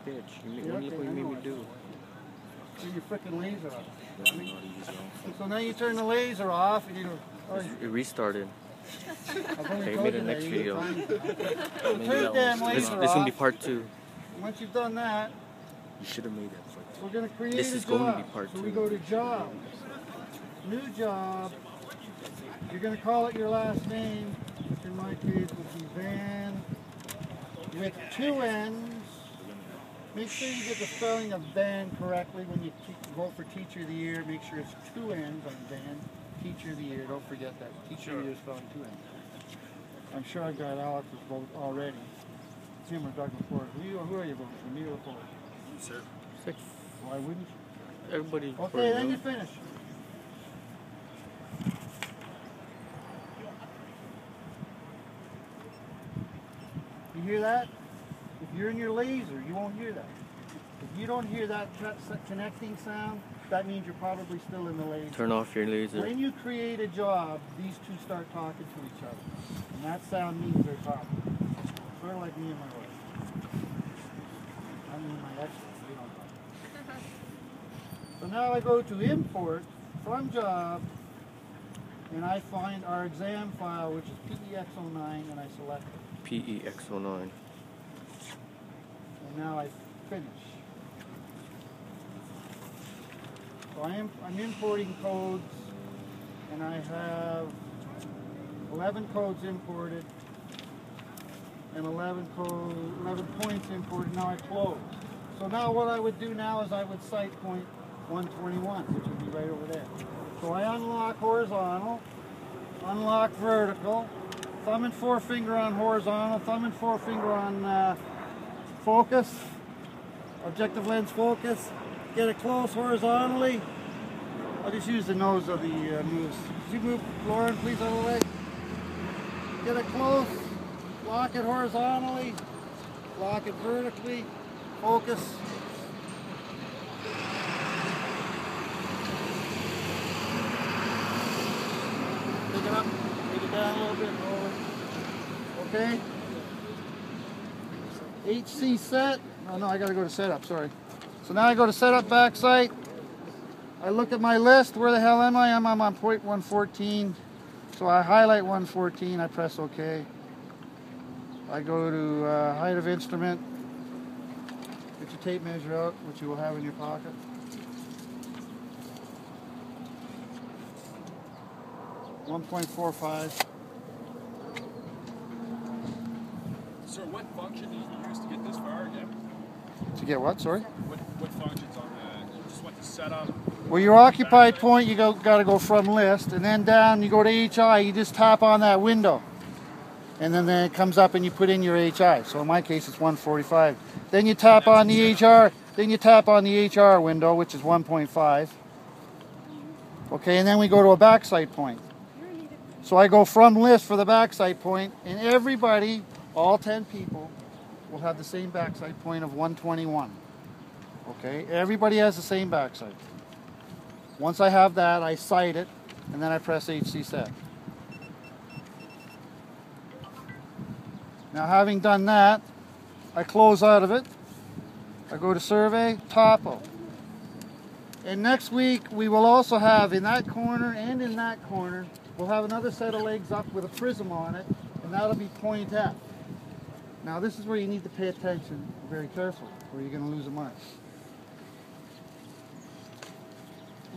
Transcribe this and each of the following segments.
bitch. Look what you made me do. Turn your freaking laser off. So now you turn the laser off and you go. Oh, It restarted. Okay, made the next video. Turn the damn laser off. This is gonna be part 2. Once you've done that, You should have made that part 2. we're going to create This a is job. going to be part So 2. we go to job, new job. You're going to call it your last name, which in my case would be Van, with 2 N's. Make sure you get the spelling of Van correctly when you vote for Teacher of the Year. Make sure it's 2 N's on Van. Teacher of the Year, don't forget that. Teacher of the Year spelling 2 N's. I'm sure I've got Alex's vote already. It's him or Douglas Ford. Who are you voting for, me or Ford? Sir. Why wouldn't you? Everybody. Okay, then you finish. You hear that? If you're in your laser, you won't hear that. If you don't hear that connecting sound, that means you're probably still in the laser. Turn off your laser. When you create a job, these two start talking to each other. And that sound means they're talking. Sort of like me and my wife. I mean my ex, we don't talk. So now I go to import from job and I find our exam file, which is PEX09, and I select it. PEX09. And now I finish. So I'm importing codes, and I have 11 codes imported and 11 points imported. Now I close. So now what I would do now is I would cite point 121, which would be right over there. So I unlock horizontal, unlock vertical, thumb and forefinger on horizontal, thumb and forefinger on focus, objective lens focus, get it close horizontally. I'll just use the nose of the moose. Could you move, Lauren, please, out of the way? Get it close, lock it horizontally, lock it vertically, focus. Pick it up, take it down a little bit, lower. Okay. HC set. Oh no, I gotta go to setup, sorry. So now I go to setup back sight. I look at my list. Where the hell am I? I'm on point 114. So I highlight 114, I press OK. I go to height of instrument. Get your tape measure out, which you will have in your pocket. .45. Sir, what function did you use to get this far again? To get what, sorry? What functions on that? You just went to setup? Well, your occupied point, you got to go from list, and then down, you go to HI, you just tap on that window. And then it comes up and you put in your HI. So in my case, it's 145. Then you tap on the HR, then you tap on the HR window, which is 1.5. Okay, and then we go to a backside point. So I go from list for the backside point, and everybody, all 10 people, will have the same backside point of 121. Okay, everybody has the same backside. Once I have that, I sight it, and then I press HC set. Now having done that, I close out of it. I go to survey, topo. And next week, we will also have in that corner and in that corner, we'll have another set of legs up with a prism on it, and that'll be point F. Now this is where you need to pay attention very carefully, or you're going to lose a mark.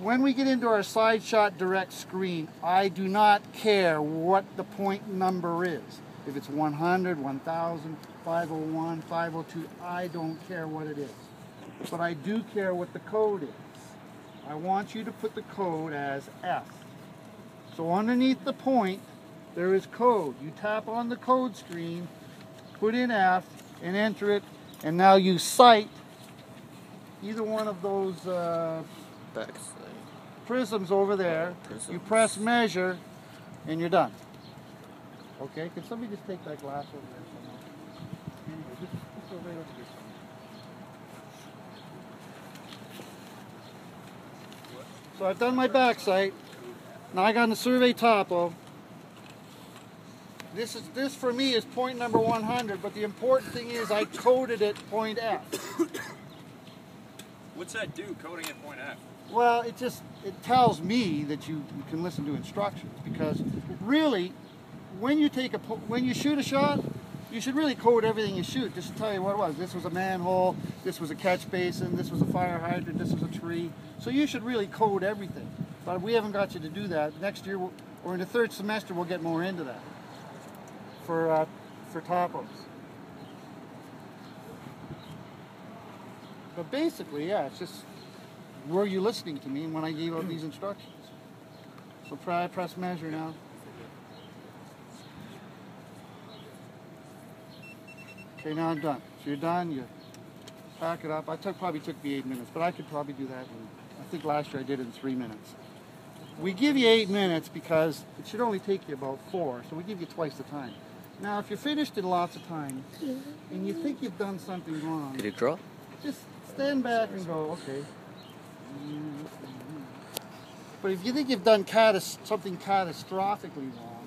When we get into our side shot direct screen, I do not care what the point number is. If it's 100, 1000, 501, 502, I don't care what it is. But I do care what the code is. I want you to put the code as F. So underneath the point, there is code. You tap on the code screen, put in F, and enter it, and now you sight either one of those prisms over there. Prisms. You press measure, and you're done. Okay, can somebody just take that glass over there somewhere? Anyway, just go right over here somewhere. So I've done my back sight. Now I got in the survey topo. This for me is point number 100, but the important thing is I coded it point F. What's that do, coding at point F? Well, it tells me that you can listen to instructions, because really, when you shoot a shot, you should really code everything you shoot. Just to tell you what it was. This was a manhole, this was a catch basin, this was a fire hydrant, this was a tree. So you should really code everything. But we haven't got you to do that. Next year, or in the third semester, we'll get more into that for topos. But basically, yeah, it's just, were you listening to me when I gave out these instructions? So press measure now. Okay, now I'm done. So you're done, you pack it up. Probably took me 8 minutes, but I could probably do that I think last year I did it in 3 minutes. We give you 8 minutes because it should only take you about 4, so we give you twice the time. Now, if you're finished in lots of time, and you think you've done something wrong, Did it draw? just stand back and go, okay. But if you think you've done something catastrophically wrong,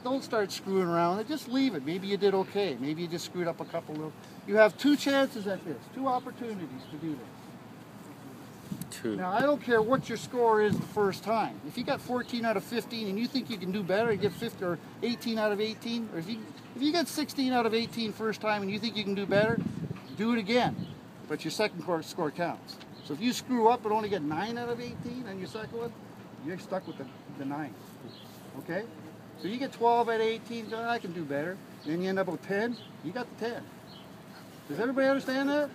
don't start screwing around with it. Just leave it. Maybe you did okay. Maybe you just screwed up a couple of... You have 2 chances at this, 2 opportunities to do this. 2. Now, I don't care what your score is the first time. If you got 14 out of 15 and you think you can do better, you get 50 or 18 out of 18, or if you get 16 out of 18 first time and you think you can do better, do it again. But your second score counts. So if you screw up and only get 9 out of 18 on your second one, you're stuck with the 9. Okay? So you get 12 out of 18, go, I can do better. Then you end up with 10, you got the 10. Does everybody understand that?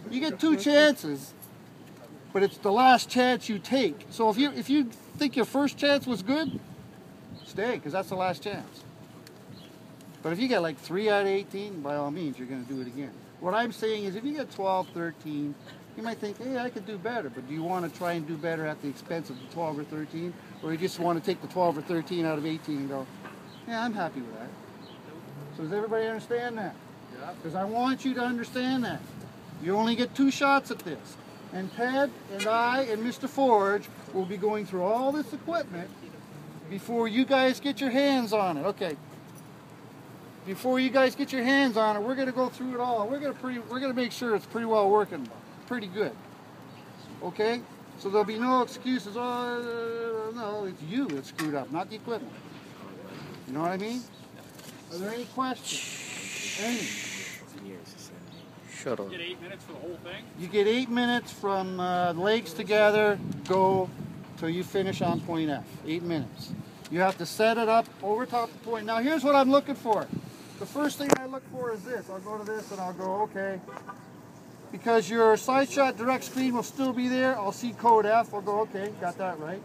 You get 2 chances, but it's the last chance you take. So if you think your first chance was good, stay, because that's the last chance. But if you get like 3 out of 18, by all means, you're going to do it again. What I'm saying is if you get 12, 13, you might think, hey, I could do better, but do you want to try and do better at the expense of the 12 or 13? Or you just want to take the 12 or 13 out of 18 and go, yeah, I'm happy with that. So does everybody understand that? Yeah. Because I want you to understand that. You only get 2 shots at this. And Ted and I and Mr. Forge will be going through all this equipment before you guys get your hands on it. Okay. Before you guys get your hands on it, we're going to go through it all. We're going to make sure it's pretty well working, pretty good. Okay? So there'll be no excuses. Oh, no, it's you that screwed up, not the equipment. You know what I mean? Are there any questions? Any? Shut up. You get 8 minutes for the whole thing? You get 8 minutes from legs together, go till you finish on point F. 8 minutes. You have to set it up over top the point. Now here's what I'm looking for. The first thing I look for is this. I'll go to this and I'll go, okay. Because your side shot direct screen will still be there. I'll see code F. I'll go, okay, got that right.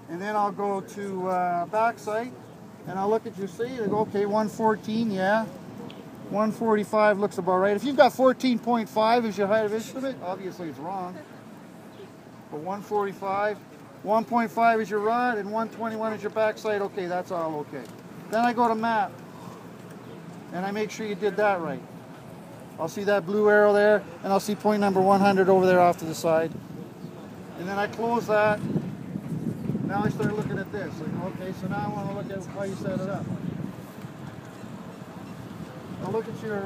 And then I'll go to back sight and I'll look at your seat and go, okay, 114, yeah. 145 looks about right. If you've got 14.5 as your height of instrument, obviously it's wrong. But 145, 1.5 is your rod and 121 is your back sight. Okay, that's all okay. Then I go to map and I make sure you did that right. I'll see that blue arrow there and I'll see point number 100 over there off to the side. And then I close that. Now I start looking at this. Like, okay, so now I want to look at how you set it up. I'll look at your...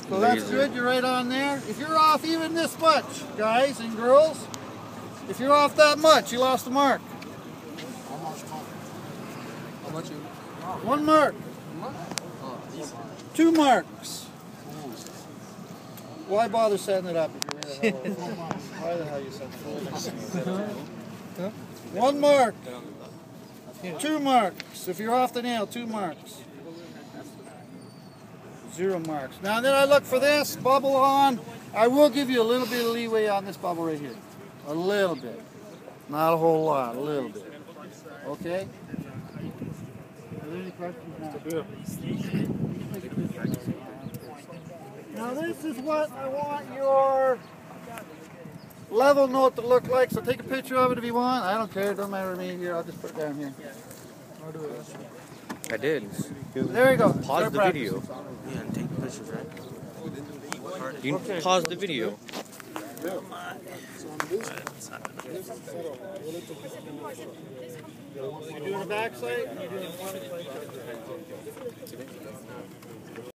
So that's good, you're right on there. If you're off even this much, guys and girls, if you're off that much, you lost the mark. How much you? 1 mark. 2 marks. Why bother setting it up if you're really Why the hell you set it up? 1 mark. 2 marks. If you're off the nail, 2 marks. 0 marks. Now then I look for this, bubble on. I will give you a little bit of leeway on this bubble right here. A little bit. Not a whole lot, a little bit. Okay? Are there any questions now? Now this is what I want your level note to look like, so take a picture of it if you want. I don't care, it don't matter to me. Here, I'll just put it down here. I'll do it. I did. There you go. Pause the video. Yeah, and take pictures, right? You can pause the video. Yeah. You doing a backside? You doing a front side?